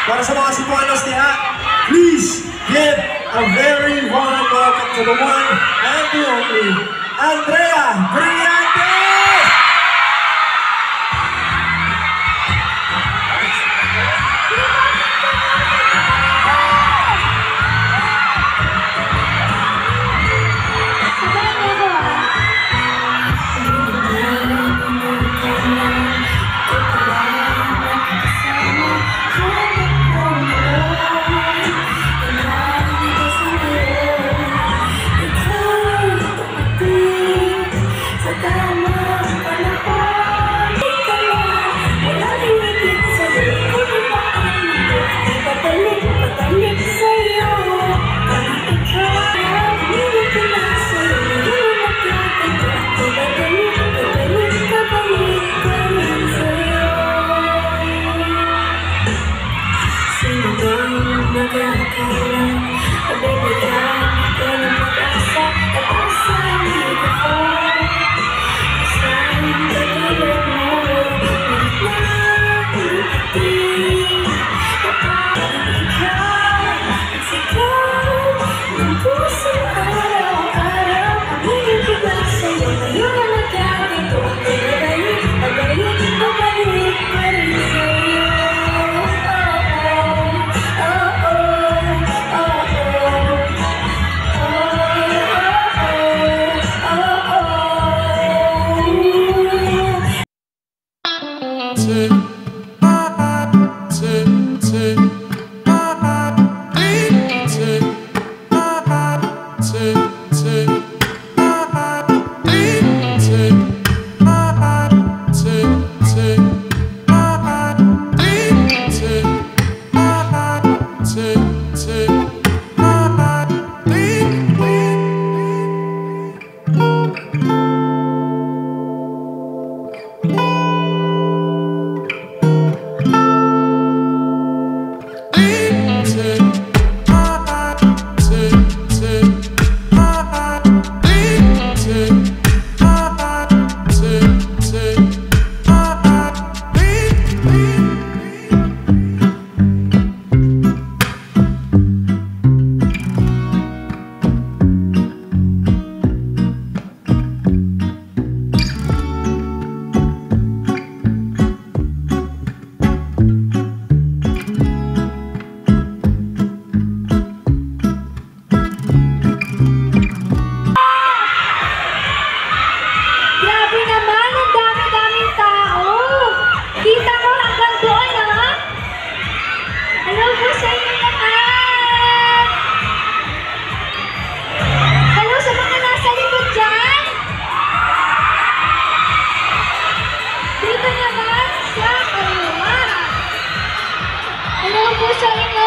Para sa mga Cebuanos niya, please give a very warm welcome to the one and the only Andrea Brillantes!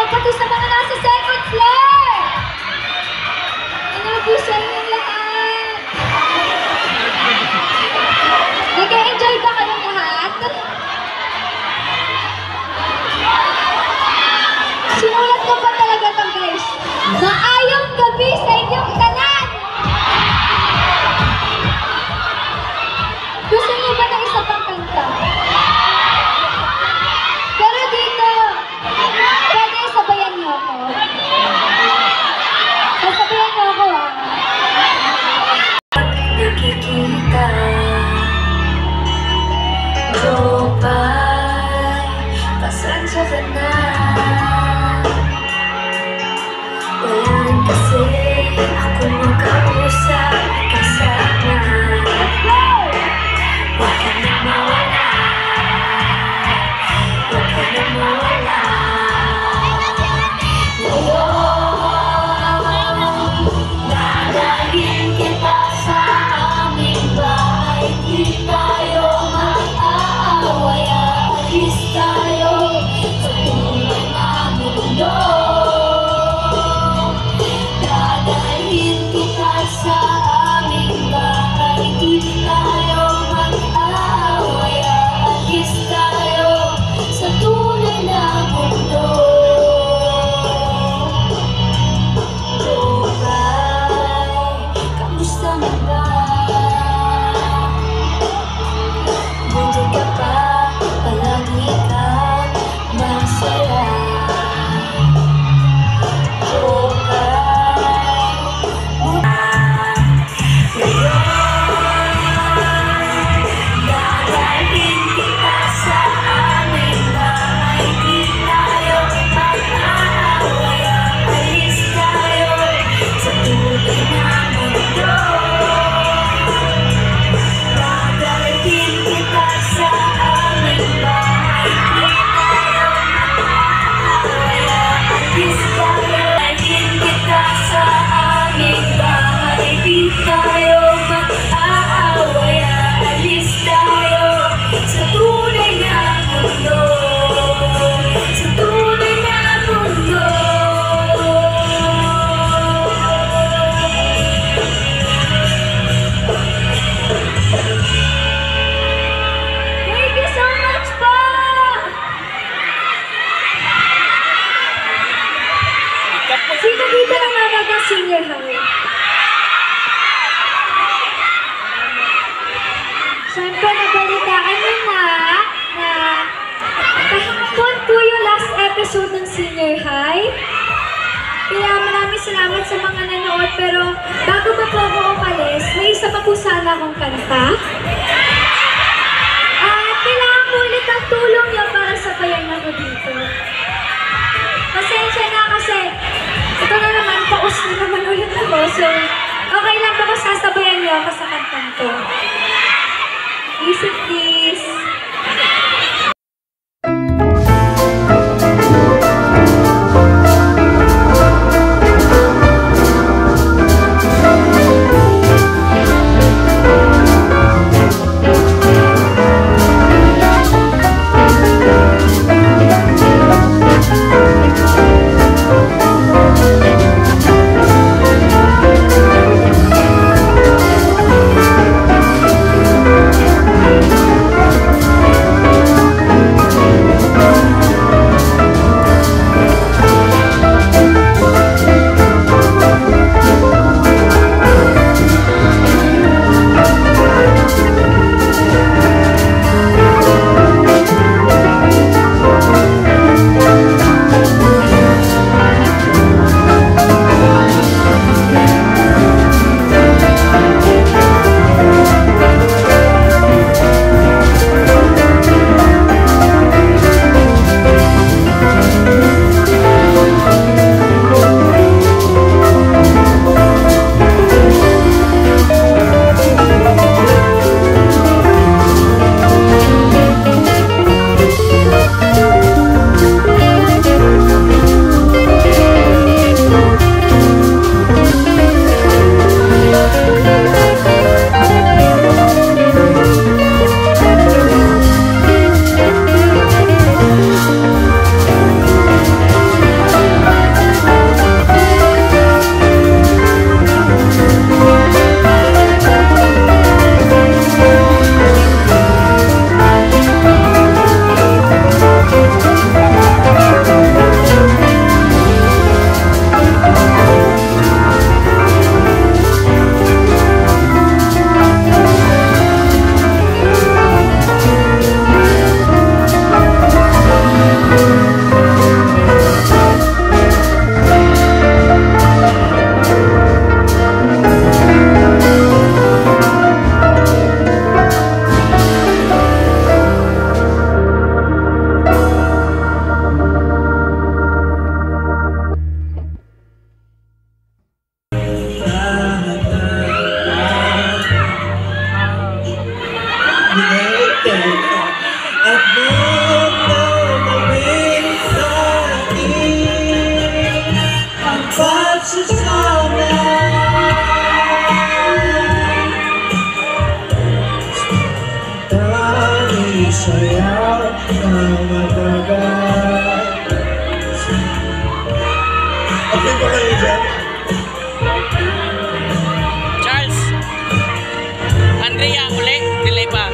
Pati sa mga nasa second floor! Ano po sa inyong lahat? Nag-enjoy ba kayong lahat? Sinulat ko pa talaga ito, guys. Maayong gabi sa inyong tanan! Gusto niyo ba na isa pang kanta? Pero dito, pwede sabayan niyo ako. Sasabayan niyo ako, ah. Nakikita Jopay, pasensya ka na. Walang kasi ako magkausap ka sana. Huwag ka na mawala, huwag ka na mawala. Dadalhin kita sa aming bahay. Di tayo mag-aaway, alis tayo sa tunay na mundo. Dadalhin kita sa hulaan nyo na kahapon po yung last episode ng Senior High. Kaya maraming salamat sa mga nanood, pero bago pa po ako umalis, may isa pa po sana akong kanta. Kailangan ko ulit ang tulong niyo para sabayan ako dito. Pasensya na kasi ito na naman, paus na naman ulit ako. So, okay lang ba kung sasabayan niyo ako sa kantang to? Easy please. Charles, Andrea, uli, delay pa.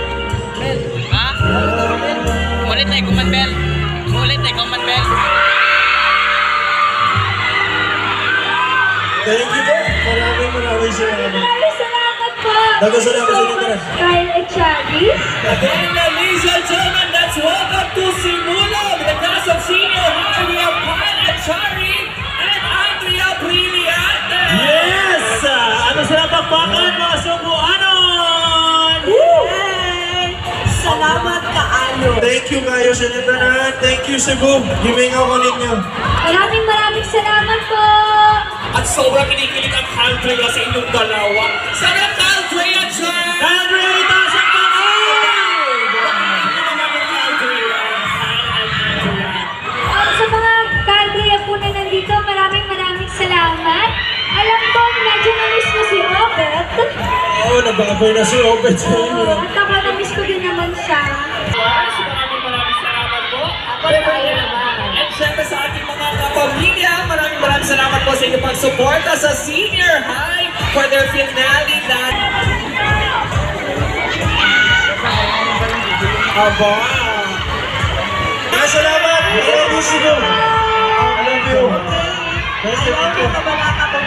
Ha? Ulit na command bell. Ulit na command bell. Thank you po. Maraming salamat. Maraming salamat po. Nagkasalamat sa inyo. Kyle at Charlie. Again, ladies and gentlemen, let's welcome to Simulog, the class of senior high. We have Kyle and Chari and Andrea Brillante. Yes! Ano sila bakbakan mga Cebuanon? Salamat kaayo. Thank you kayo sa Nitanan. Thank you Cebu. Giving ako ninyo. Maraming salamat po. At sobrang kinikilig ang Andrea sa inyong dalawa. Sana Andrea, Chari! Andrea, itaas ang Sa mga Caldrea po na nandito, maraming salamat. Alam ko, medyo na-miss mo si Robert. Oo, nababay na si Obet sa inyo. At ako na-miss ko din naman siya. Maraming salamat po. And syempre sa ating mga kapamilya, maraming salamat po sa inyong pagsuporta sa Senior High for their finale na... Aba! Salamat! I love you, Cebu! I love you! Thank you. Wala ka pang